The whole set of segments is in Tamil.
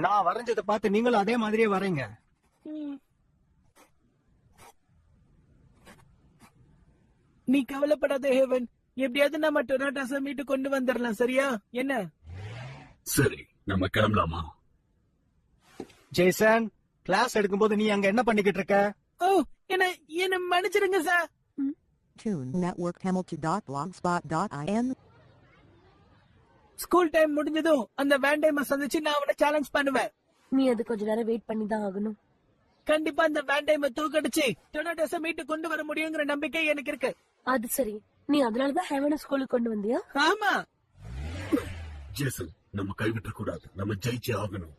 நான் வரைஞ்சதை பார்த்து நீங்களும் அதே மாதிரியே வரைங்க. நீ கவலைப்படாத ஹேவன், எப்படியாவது நம்ம டொனாட்டோஸ மீட்டு கொண்டு வந்துடலாம். சரியா? என்ன? சரி, நம்ம கிளம்பலாமா? ஜேசன், கிளாஸ் எடுக்கும்போது நீ அங்க என்ன பண்ணிக்கிட்டு இருக்க? ஓ, என்ன மன்னிச்சிருங்க sir. Tune Network Hamilton.blogspot.in. School time முடிஞ்சதும் அந்த வேண்டைம சந்திச்சு நான் அவனை சேலஞ்ச் பண்ணுவேன். நீ அது கொஞ்ச நேரம் வெயிட் பண்ணி தான் ஆகணும். கண்டிப்பா அந்த வேண்டைம தூக்கடிச்சு டொனாட்டோஸ மீட்டு கொண்டு வர முடியுங்கிற நம்பிக்கை எனக்கு இருக்கு. அது சரி, நீ அதனாலதான் ஹேவனை ஸ்கூலுக்கு கொண்டு வந்தியா? ஆமா. ஜேசன், நம்ம கைவிட்ட கூடாது. நம்ம ஜெயிச்சே ஆகணும்.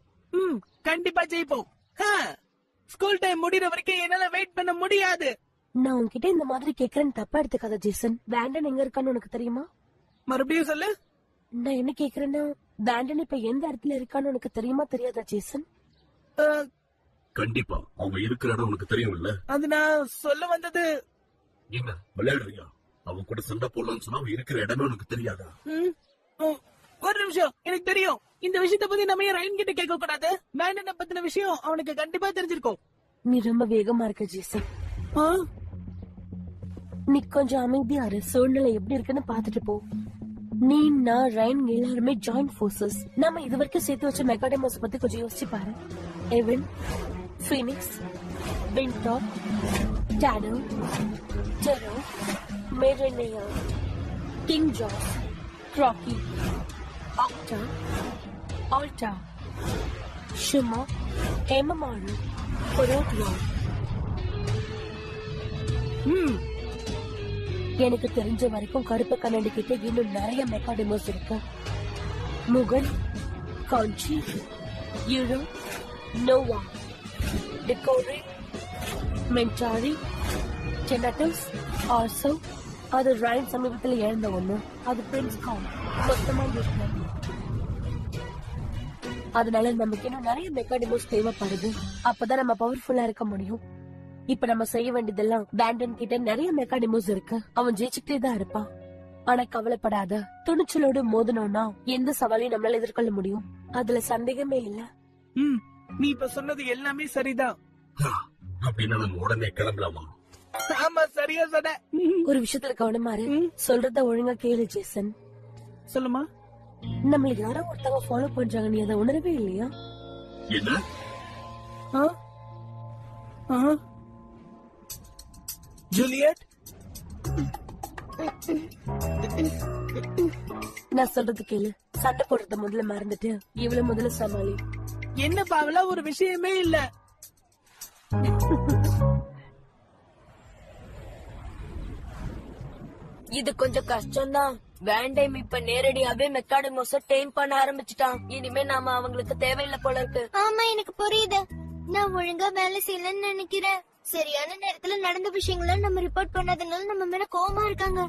கண்டிப்பா ஜெயிப்போம். ஸ்கூல் டைம் முடிகிற வரைக்கும் என்னால வெயிட் பண்ண முடியாது. நான் உன்கிட்ட இந்த மாதிரி கேக்குறேன்னு தப்பா எடுத்துக்காத ஜேசன். வேண்டன் எங்க இருக்கான்னு உனக்கு தெரியுமா? மறுபடியும் சொல்லு. நான் என்ன கேக்குறேன்னா, வேண்டன் இப்ப எந்த இடத்துல இருக்கான்னு உனக்கு தெரியுமா தெரியாதா ஜேசன்? கண்டிப்பா அவன் இருக்கிற இடம் உனக்கு தெரியும்ல. அது நான் சொல்ல வந்தது. என்ன விளையாடுறியா? அவன் கூட சண்டை போடலாம்னு சொன்னா அவன் இருக்கிற இடமே உனக்கு தெரியாதா? ஒரு நிமிஷம், எனக்கு தெரியும். இந்த விஷயத்த பத்தி நம்ம ஏன் ரைன் கிட்ட கேட்க கூடாது? வேண்டனை பத்தின விஷயம் அவனுக்கு கண்டிப்பா தெரிஞ்சிருக்கும். நீ ரொம்ப வேகமா இருக்க ஜேசன். நீ கொஞ்சம் அமைதியா இரு. சூழ்நிலை எப்படி இருக்குன்னு பாத்துட்டு போ. நீ, நான், ரைன் எல்லாருமே ஜாயிண்ட் போர்சஸ். நம்ம இது வரைக்கும் சேர்த்து வச்ச மெகாடெமோஸ் பத்தி கொஞ்சம் யோசிச்சு பாரு. எவன், ஃபீனிக்ஸ், வின்டாப், டாடோ, ஜெரோ, மேரனேயா, கிங் ஜாஸ், கிராக்கி, ஆக்டா, ஆல்டா, ஷுமா, ஹேமமாரு, பொரோட்டியா. எனக்கு தெரிஞ்ச வரைக்கும் கருப்பு கண்ணாடி கிட்ட இன்னும் நிறைய மெகாடெமோஸ் இருக்கு. முகன், காஞ்சி, யூரோ, நோவா, டிகோரி, மென்டாரி, டெனட்டஸ், ஆர்சோ. அது ரைன் சமீபத்தில் இழந்த ஒண்ணு. அது பிரின்ஸ் கான். மொத்தமா இருக்கு. அதனால நமக்கு இன்னும் நிறைய மெகாடெமோஸ் தேவைப்படுது. அப்பதான் நம்ம பவர்ஃபுல்லா இருக்க முடியும். இப்ப நம்ம செய்ய வேண்டியதெல்லாம், வேண்டன் கிட்ட நிறைய மெகாடெமோஸ் இருக்கு. அவன் ஜெயிச்சுக்கிட்டே தான் இருப்பான். ஆனா கவலைப்படாத, துணிச்சலோடு மோதனோம்னா எந்த சவாலையும் நம்மளால எதிர்கொள்ள முடியும். அதுல சந்தேகமே இல்ல. நீ இப்ப சொன்னது எல்லாமே சரிதான். அப்படின்னா நம்ம உடனே கிளம்பலாமா? ஆமா, சரியா சொன்ன. ஒரு விஷயத்துல கவனமா இரு. சொல்றத ஒழுங்கா கேளு ஜேசன். சொல்லுமா. நம்மள யாரோ ஒருத்தவங்க ஃபாலோ பண்றாங்க. நீ அதை உணரவே இல்லையா? என்ன? ஜூலியட், நான் சொல்றது கேளு. சண்டை போடுறத முதல்ல மறந்துட்டு இவ்வளவு முதல்ல சமாளி. என்ன பாவலா, ஒரு விஷயமே இல்ல. இது கொஞ்சம் கஷ்டம்தான். வேண்டைம் இப்ப நேரடியாவே மெக்காடெமோஸ டெயின் பண்ண ஆரம்பிச்சுட்டான். இனிமே நாம அவங்களுக்கு தேவையில்லை போல இருக்கு. ஆமா, எனக்கு புரியுது. நான் ஒழுங்கா வேலை செய்யலன்னு நினைக்கிறேன். சரியான நேரத்துல நடந்த விஷயங்களை நம்ம ரிப்போர்ட் பண்ணதுனால நம்ம மேல கோவமா இருக்காங்க.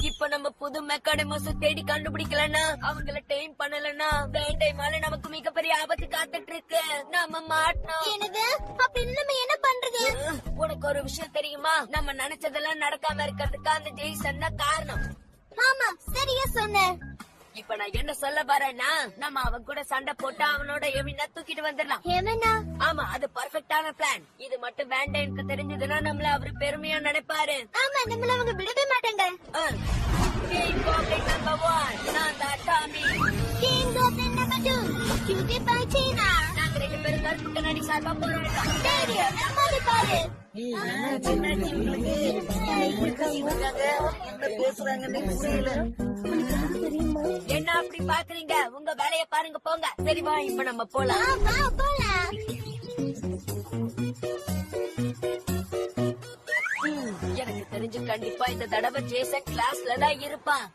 இப்ப நம்ம புது மெக்காடெமோஸ தேடி கண்டுபிடிக்கலன்னா, அவங்கள டெயின் பண்ணலன்னா, வேண்டைமால நமக்கு மிகப்பெரிய ஆபத்து காத்துட்டு இருக்கு. நாம மாட்டோம். என்னது? அப்படின்னு நம்ம என்ன பண்றது? உனக்கு ஒரு விஷயம் தெரியுமா? நம்ம நினைச்சதெல்லாம் நடக்காம இருக்கிறதுக்கு அந்த ஜெய்சன் தான் காரணம். ஆமா, சரியா சொன்ன. இப்ப நான் என்ன சொல்ல வரேன்னா, நம்ம அவன் கூட சண்டை போட்டு அவனோட எவினா தூக்கிட்டு வந்துடலாம். எவனா? ஆமா, அது பர்ஃபெக்டான பிளான். இது மட்டும் வேண்டாம்னு தெரிஞ்சதுன்னா நம்மள அவரு பெருமையா நினைப்பாரு. ஆமா, நம்மள அவங்க விடவே மாட்டாங்க. கிங் காப்ளின் நம்பர் 1, நான் தான் Tommy. King goblin number 2, cutie pie Seena. நாங்க ரெண்டு பேரும் கருப்பு கண்ணாடி சார்பா போராடலாம். தெரியும், நம்ம பாரு. என்ன அப்படி பாக்குறீங்க? உங்க வேலைய பாருங்க, போங்க. சரி வா, இப்ப நம்ம போலாம். எனக்கு தெரிஞ்சு கண்டிப்பா இந்த தடவை ஜேசன் கிளாஸ்ல தான் இருப்பான்.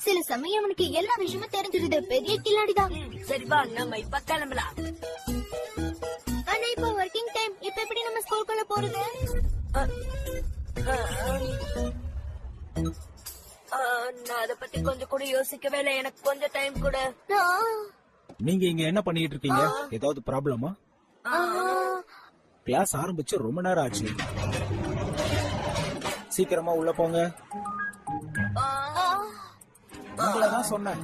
சில சமயம் அவனுக்கு எல்லா விஷயமும் தெரிஞ்சிருது. பெரிய கில்லாடிதான். சரி வா, நம்ம இப்ப கிளம்பலாம். ஆனா இப்ப ஒர்க்கிங் டைம். இப்ப எப்படி நம்ம ஸ்கூலுக்குள்ள போறது? நான் அத பத்தி கொஞ்சம் கூட யோசிக்கவே இல்லை. எனக்கு கொஞ்சம் டைம் கூட. நீங்க இங்க என்ன பண்ணிட்டு இருக்கீங்க? ஏதாவது ப்ராப்ளமா? கிளாஸ் ஆரம்பிச்சு ரொம்ப நேரம் ஆச்சு. சீக்கிரமா உள்ள போங்க. உங்களதான் சொன்னேன்.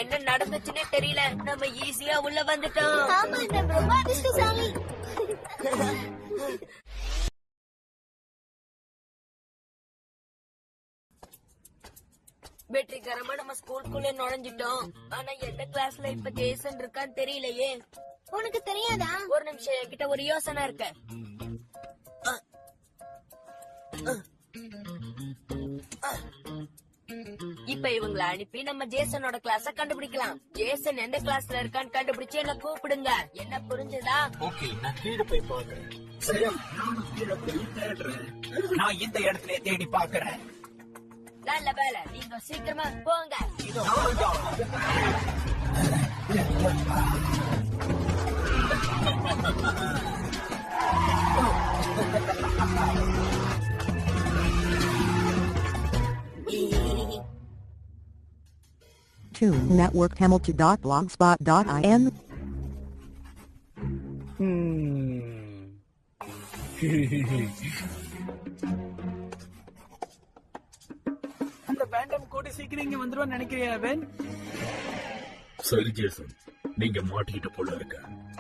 என்ன நடந்துச்சுன்னே தெரியல, நம்ம ஈஸியா உள்ள வந்துட்டோம். ஆமா நம்ம ரொம்ப அதிர்ஷ்டசாலி. வெற்றிகரமா நம்ம ஸ்கூலுக்குள்ள நுழைஞ்சிட்டோம். ஆனா எந்த கிளாஸ்ல இப்ப ஜேசன் இருக்கான்னு தெரியலையே. உனக்கு தெரியாதா? ஒரு நிமிஷம், என்கிட்ட ஒரு யோசனை இருக்கு. இப்ப இவங்களை அனுப்பி நம்ம ஜேசனோட கிளாஸ கண்டுபிடிக்கலாம். ஜேசன் எந்த கிளாஸ்ல இருக்கான்னு கண்டுபிடிச்சு என்ன கூப்பிடுங்க. என்ன புரிஞ்சுதா? ஓகே, நான் கீழே போய் பாக்குறேன். சரி, நானும் கீழே போய் தேடுறேன். நான் இந்த இடத்துல தேடி பாக்குறேன். நல்ல வேலை, நீங்க சீக்கிரமா போங்க. Toon Network Hamilton.blogspot.in அந்த பேண்டம் கூட சீக்கிரம் இங்க வந்துருவான்னு நினைக்கிறியா அவன்? சரி ஜேசன், நீங்க மாட்டிக்கிட்ட போல இருக்க.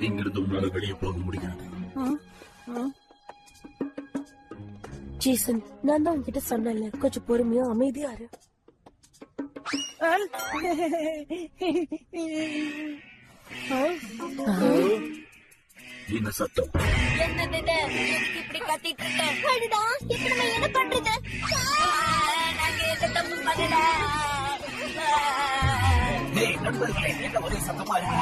இங்கிருந்து உன்னால வெளியே போக முடியாது. ஜேசன், நான் தான் உன்கிட்ட சொன்னேன்ல, கொஞ்சம் பொறுமையா அமைதியா இரு. என்ன சத்தம்? என்னது இது? எதுக்கு இப்படி கத்திட்டு இருக்க? அடடா, இப்ப நம்ம என்ன பண்றது? நாங்க எந்த தப்பு பண்ணல. டேய் நண்பர்களே, என்ன ஒரே சத்தமா இருக்கு?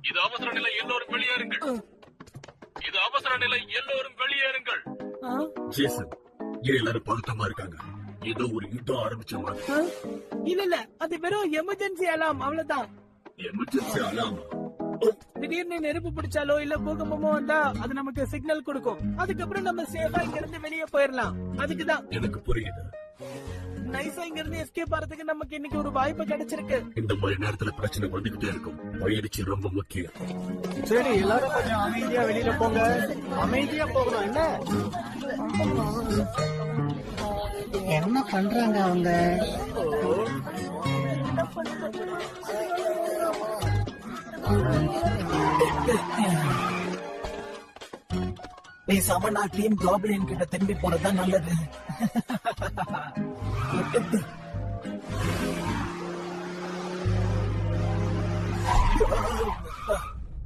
இது அவசர நிலை, எல்லோரும் வெளியேறுங்கள். இது அவசர நிலை, எல்லோரும் வெளியேறுங்கள். ஜேசன், ஏன் எல்லாரும் பதட்டமா இருக்காங்க? ஏதோ ஒரு யுத்தம் ஆரம்பிச்ச மாதிரி. இல்ல இல்ல, அது வெறும் எமர்ஜென்சி அலாம், அவ்வளவுதான். எமர்ஜென்சி அலாம். திடீர்னு நெருப்பு பிடிச்சாலோ இல்ல பூகம்பமோ வந்தா அது நமக்கு சிக்னல் கொடுக்கும். அதுக்கப்புறம் நம்ம சேஃபா இங்க இருந்து வெளியே போயிடலாம். அதுக்குதான் எனக்கு புரியுது. நைஸா இங்க இருந்து எஸ்கேப் ஆறதுக்கு நமக்கு இன்னைக்கு ஒரு வாய்ப்பு கிடைச்சிருக்கு. இந்த மாதிரி நேரத்துல பிரச்சனை வந்துகிட்டே இருக்கும். பயிற்சி ரொம்ப முக்கியம். சரி, எல்லாரும் கொஞ்சம் அமைதியா வெளியில போங்க. அமைதியா போகணும். என்ன பண்றாங்க அவங்க? பேசாம நான் டீம் காப்ளின் கிட்ட திரும்பி போறதுதான் நல்லது.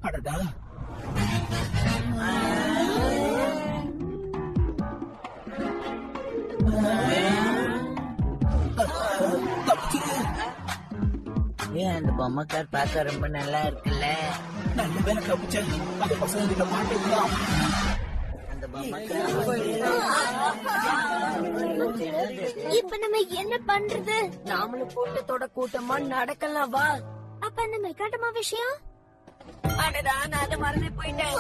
அடடா, ஏன் அந்த பொம்மை கார் பார்க்க ரொம்ப நல்லா இருக்குல்ல? நல்ல வேலை தப்பிச்சேன். அந்த பசங்க மாட்டேங்கிறான். அந்த பொம்மை கார் இப்ப நம்ம என்ன பண்றது? நாமளும் கூட்டத்தோட கூட்டமா நடக்கலாம், வா. அப்ப அந்த மெக்காட்டமா விஷயம்? அடடா, நான் அதை மறந்து போயிட்டேன்.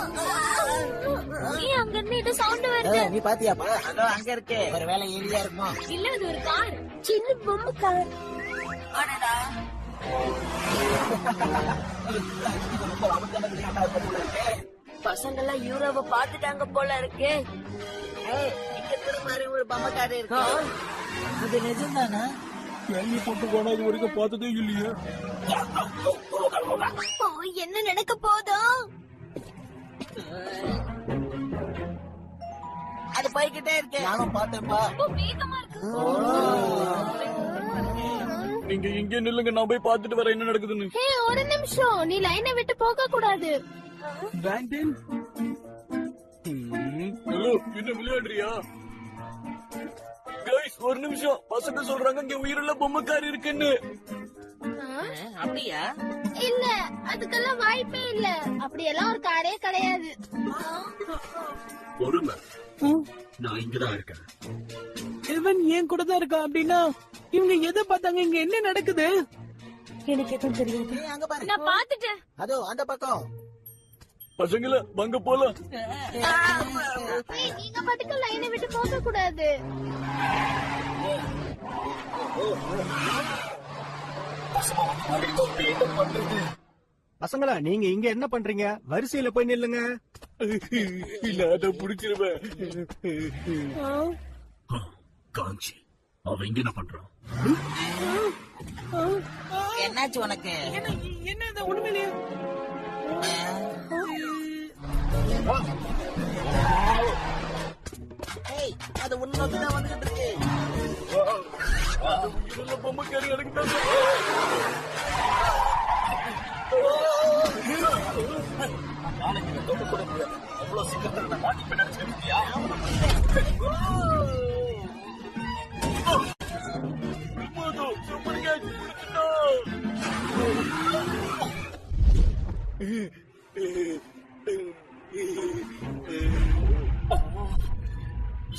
ஏன் அங்க இருந்து ஏதோ சவுண்ட் வருது? நீ பாத்தியாப்பா? அதோ அங்க இருக்கு. ஒருவேளை ஏரியா இருக்குமா? இல்ல, அது ஒரு கார், சின்ன பொம்மை கார். அடடா, பசங்க எல்லாம் யூரோவை பாத்துட்டாங்க போல இருக்கு. இங்க கூட மாதிரி ஒரு பொம்மை கார் இருக்கு. அது நிஜம்தானா? கேள்வி போட்டு போனா இது வரைக்கும் பார்த்ததே இல்லையே. ஓ, என்ன நடக்க போதோ? அது போய்கிட்டே இருக்கு. நானும் பார்த்தேன்ப்பா. ரொம்ப வேகமா இருக்கு. நீங்க இங்கே நில்லுங்க, நான் போய் பார்த்துட்டு வரேன் என்ன நடக்குதுன்னு. ஹே, ஒரு நிமிஷம், நீ லைனை விட்டு போக கூடாது. பேண்டன், ஹலோ, என்ன விளையாடுறியா? கைஸ், ஒரு நிமிஷம். பசங்க சொல்றாங்க இங்க உயிருள்ள பொம்மைக்காரி இருக்குன்னு. அப்படியா? இல்ல, அதுக்கெல்லாம் வாய்ப்பே இல்ல. அப்படியெல்லாம் ஒரு காரே கிடையாது. பொறுமை, நான் இங்கதான் இருக்கேன். இவன் ஏன் கூட தான் இருக்கான் அப்படின்னா இவங்க எதை பார்த்தாங்க? இங்க என்ன நடக்குது? எனக்கு எதுவும் தெரியாது. அங்க பாரு. நான் பாத்துட்டேன். அதோ அந்த பக்கம். பசங்கள வாங்க போலாம். ஏய், நீங்க பாட்டுக்கு லைனை விட்டு போக கூடாது. பசங்களா நீங்க இங்க என்ன பண்றீங்க? வரிசையில போய் நில்லுங்க. இல்ல அத புடிச்சிருவேன். காஞ்சி அவன் இங்க என்ன பண்றான்? என்னாச்சு உனக்கு? என்ன இது உண்மையிலேயே? ஏய், அது உன்னை நோக்கி தான் வந்துகிட்டு இருக்கு. பொம்மைக்காரி எனக்கு தான் அவ்வளவு சீக்கிரத்துல நான் மாட்டிப்பேன் நினைச்சிருக்கியா? சூப்பர் கேட்ச்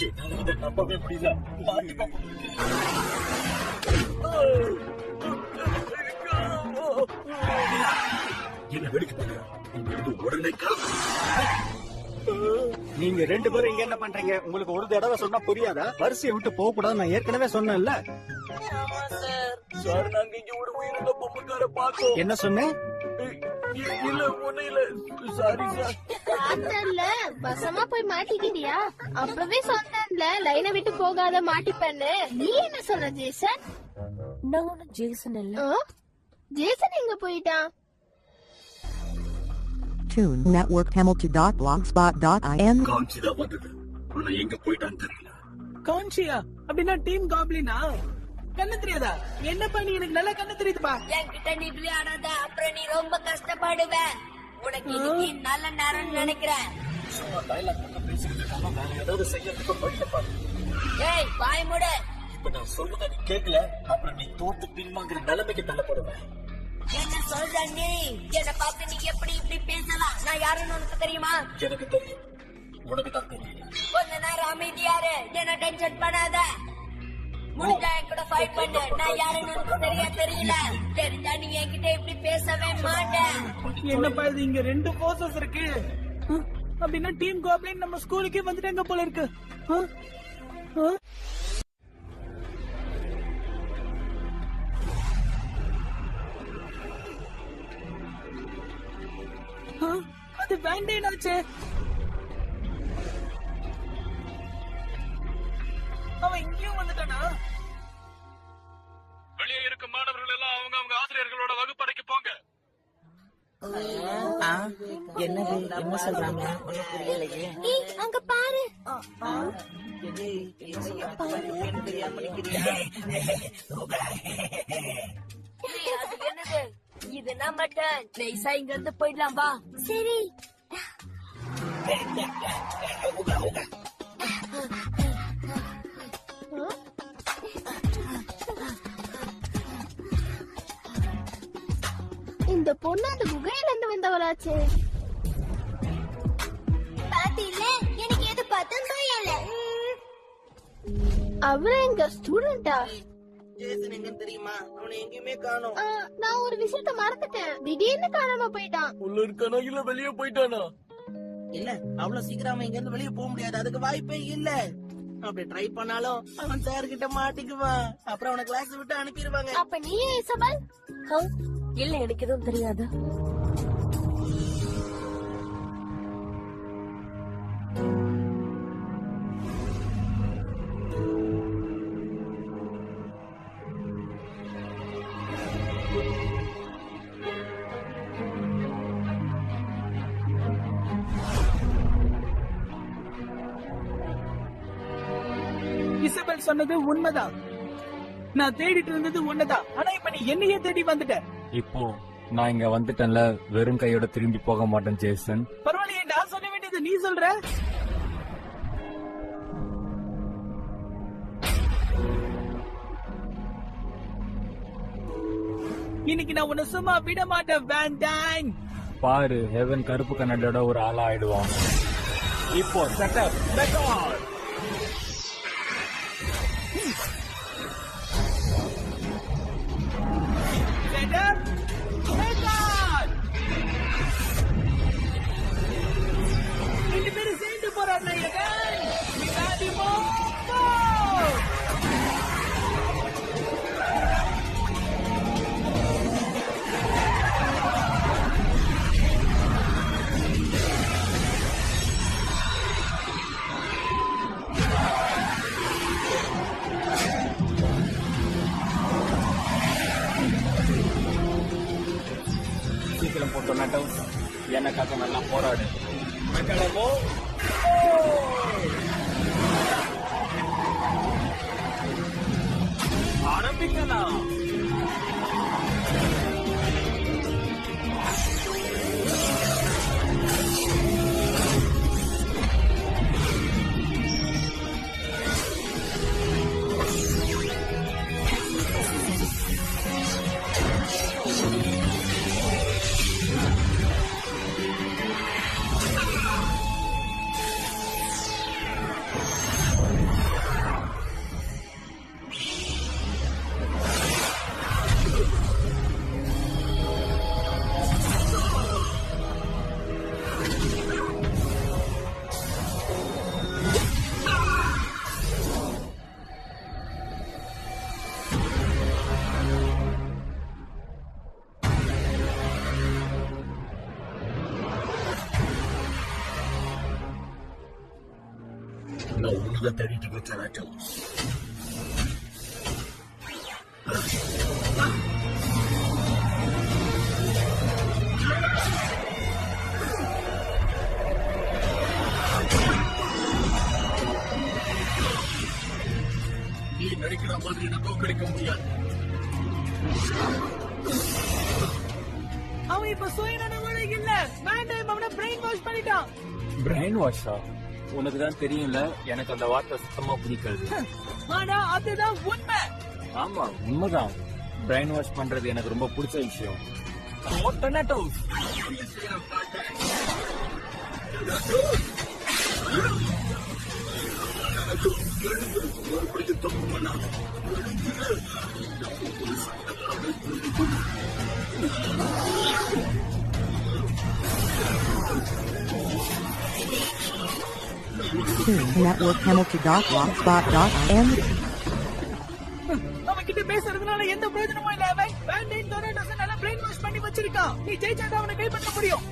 என்னால இதை நம்பவே முடியல. மாட்டிப்பேன். என்ன வெடிக்க பாருங்க. உடனே நீங்க 2 பேரும் இங்க என்ன பண்றீங்க? உங்களுக்கு ஒரு தடவை சொன்னா புரியாதா? வரிசையை விட்டு போக கூடாது நான் ஏற்கனவே சொன்னேன்ல. சார் நாங்க இங்க ஒரு உயிரிழந்த பொம்மைக்கார பார்த்தோம். என்ன சொன்னேன்? இல்ல ஒண்ணு இல்ல. Sorry sir. பார்த்தல பசமா போய் மாட்டிக்கிட்டியா? அப்பவே சொன்னேன்ல லைனை விட்டு போகாத மாட்டிப்பேன்னு. நீ என்ன சொல்ற ஜேசன்? நான் ஒன்னும் ஜேசன் இல்ல. ஜேசன் எங்க போயிட்டான்? Toon Network Hamilton.blogspot.in. காஞ்சிதான் வந்தது. ஆனா எங்க போயிட்டான்னு தெரியல. கான்சியா அப்படின்னா டீம் காப்ளினா? கண்ணு தெரியாதா? என்ன பண்ணி எனக்கு நல்லா கண்ணு தெரியுதுப்பா. என்கிட்ட நீ விளையாடாத, அப்புறம் நீ ரொம்ப கஷ்டப்படுவ. உனக்கு இன்னைக்கு நல்ல நேரம் நினைக்கிறேன். சும்மா டைலாக் மட்டும் பேசிக்கிட்டு இருக்காம வேற ஏதாவது செய்யறதுக்கு வழிய பாரு. ஏய், வாய் மூடு. இப்ப நான் சொல்றத நீ கேட்கல, அப்புறம் நீ தோத்து பின்வாங்குற நிலைமைக்கு தள்ளப்படுவேன். என்ன சொல்ற நீ? என்ன பார்த்து நீ எப்படி இப்படி பேசலாம்? நான் யாருன்னு உனக்கு தெரியுமா? எனக்கு தெரியும். உனக்கு தான் தெரியல. கொஞ்ச நேரம் அமைதியாரு. என்ன டென்ஷன் பண்ணாத. முடிஞ்சா என் கூட ஃபைட் பண்ணு. நான் யாருன்னு உனக்கு தெரியல. தெரிஞ்சா நீ என்கிட்ட இப்படி பேசவே மாட்டேன். என்னப்பா இது, இங்க 2 போர்சஸ் இருக்கு. அப்படின்னா டீம் காப்ளின் நம்ம ஸ்கூலுக்கே வந்துட்டாங்க போல இருக்கு. அது வேண்டேன் ஆச்சு. அவன் இங்கேயும் வந்துட்டானா? வெளியே இருக்கும் மாணவர்கள் எல்லாம் அவங்க ஆசிரியர்களோட வகுப்பறைக்கு போங்க. என்னது என்ன சொல்றாங்க? ஒன்னும் புரியலையே. ஏய், அங்க பாரு. தெரியாம பண்ணிக்கிறியா? அது என்னது? இது நம்ம டர்ன். நைஸா இங்க இருந்து போயிடலாம் வா. சரி. இந்த பொண்ணு அந்த குகையில இருந்து வந்தவளாச்சே. பாத்தீங்கள, எனக்கு எது பார்த்தா புரியல. அவ எங்க ஸ்டூடெண்டா? ஜேசன் எங்கன்னு தெரியுமா? அவனை எங்கேயுமே காணோம். நான் ஒரு விஷயத்த மறந்துட்டேன். திடீர்னு காணாம போயிட்டான். உள்ள இருக்கானா இல்ல வெளியே போயிட்டானா? இல்ல, அவ்வளவு சீக்கிரம் அவன் இங்க இருந்து வெளியே போக முடியாது. அதுக்கு வாய்ப்பே இல்ல. அப்படி ட்ரை பண்ணாலும் அவன் சார் கிட்ட மாட்டிக்குவான். அப்புறம் அவனை கிளாஸ் விட்டு அனுப்பிடுவாங்க. அப்ப நீ இசபல்? இல்ல, எனக்கு எதுவும் தெரியாது. இசபெல் சொன்னது உண்மைதான். நான் தேடிட்டு இருந்தது உண்மைதான். ஆனா இப்ப நீ என்னையே தேடி வந்துட்ட. இப்போ நான் இங்க வந்துட்டேன்ல, வெறும் கையோட திரும்பி போக மாட்டேன் ஜேசன். பரவாயில்லையே, நான் சொல்ல வேண்டியது நீ சொல்ற. இன்னைக்கு நான் உன்னை சும்மா விட மாட்டேன் வேண்டாங். பாரு, ஹெவன் கருப்பு கண்ணாடியோட ஒரு ஆளா ஆயிடுவான். இப்போ செட்டப் ரெக்கார்ட். போராடு. மெக்காடமோ ஆரம்பிக்கலாம். நான் உன்னதான் தேடிட்டு இருக்கேன் ராஜம். நீ நினைக்கிற மாதிரி என்ன தோற்கடிக்க முடியாது. அவன் இப்ப சுயநலவோட இல்ல, வேண்டாம் அவனை பிரெயின் வாஷ் பண்ணிட்டான். பிரெயின் வாஷா? உனக்கு தான் தெரியும்ல, எனக்கு அந்த வார்த்தை சுத்தமா பிடிக்காது. ஆனா அதுதான் உண்மை. ஆமா உண்மைதான். பிரெயின் வாஷ் பண்றது எனக்கு ரொம்ப பிடிச்ச விஷயம். Networkhamilton.blogspot.in. அவன் கிட்ட பேசுறதுனால எந்த பிரயோஜனமும் இல்ல. அவன் பேண்டைன் டொரேட்டோஸனால பிரெயின் வாஷ் பண்ணி வச்சிருக்கான். நீ ஜெயிச்சாதான் அவனை கைப்பற்ற முடியும்.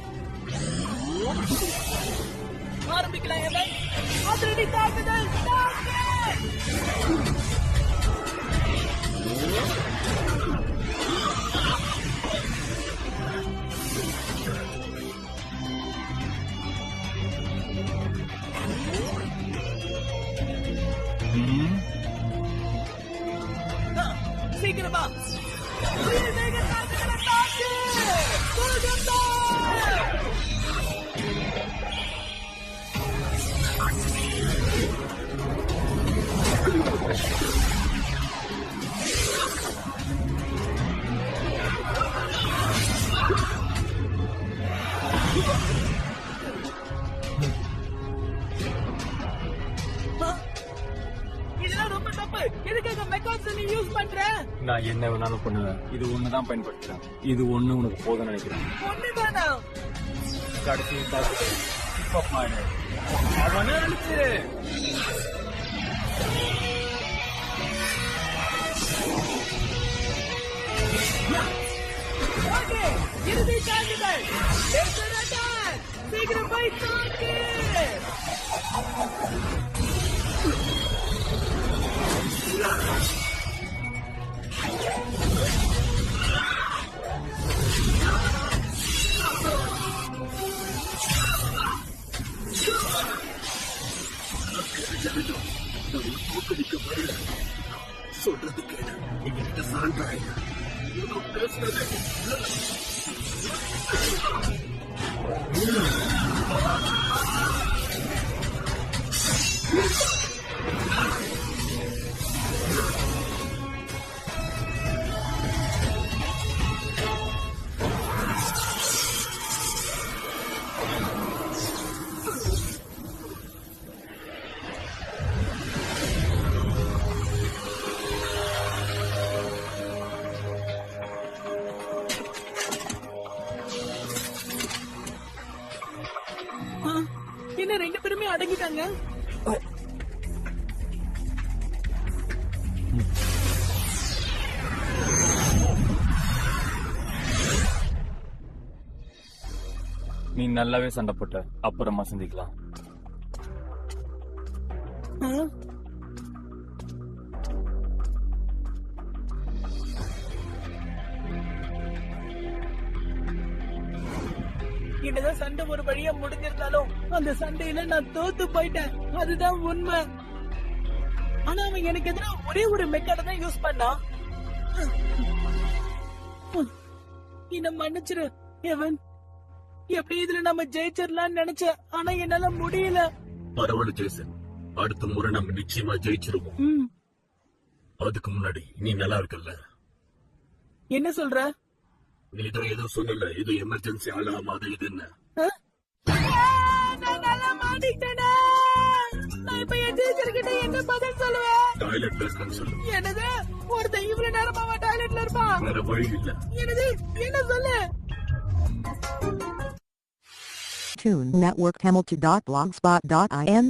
ஆரம்பிக்கலாம். அவன் அதிரடி தாக்குதல். சீக்கிரமா இதெல்லாம் ரொம்ப தப்பு. எதுக்காக மெக்கான்ஸ் நீ யூஸ் பண்ற? நான் என்ன வேணாலும் பண்ணுவேன். இது ஒண்ணுதான் பயன்படுத்துறேன். இது ஒண்ணு உனக்கு போதும் நினைக்கிறேன். ஒண்ணுதானா? கடைசி தாக்குதல். இப்ப பாரு. அவனை அழிச்சு. ஓகே, இறுதி தாக்குதல். சீக்கிரம் போய் தாக்கு. சொல்றது கேளு. எங்ககிட்ட சரண்டர் பேசுறது. என்ன ரெண்டு பேருமே அடங்கிட்டாங்க. நீ நல்லாவே சண்டை போட்ட. அப்புறமா சந்திக்கலாம். என்னதான் சண்டை ஒரு வழியா முடிஞ்சிருந்தாலும் அந்த சண்டையில நான் தோத்து போயிட்டேன். அதுதான் உண்மை. ஆனா அவன் எனக்கு எதிராக ஒரே ஒரு மெக்காட தான் யூஸ் பண்ணான். என்ன மன்னிச்சிரு எவன். எப்படி இதுல நம்ம ஜெயிச்சிடலாம்னு நினைச்சேன். ஆனா என்னால முடியல. பரவாயில்ல ஜேசன், அடுத்த முறை நம்ம நிச்சயமா ஜெயிச்சிருவோம். அதுக்கு முன்னாடி நீ நல்லா இருக்கல்ல? என்ன சொல்ற? நீ ஏதோ சொன்னல, இது எமர்ஜென்சி ஆளாம அது இதுன்னு. நான் நல்லா மாட்டிக்கிட்டேனா? நான் இப்ப என் டீச்சர் கிட்ட என்ன பதில் சொல்லுவேன்? டாய்லெட் பேசணும்னு சொல்லு. என்னது? ஒருத்தன் இவ்வளவு நேரமாவா டாய்லெட்ல இருப்பான்? வேற வழி இல்ல. என்னது? என்ன சொல்லு? Toon Network Hamilton.blogspot.in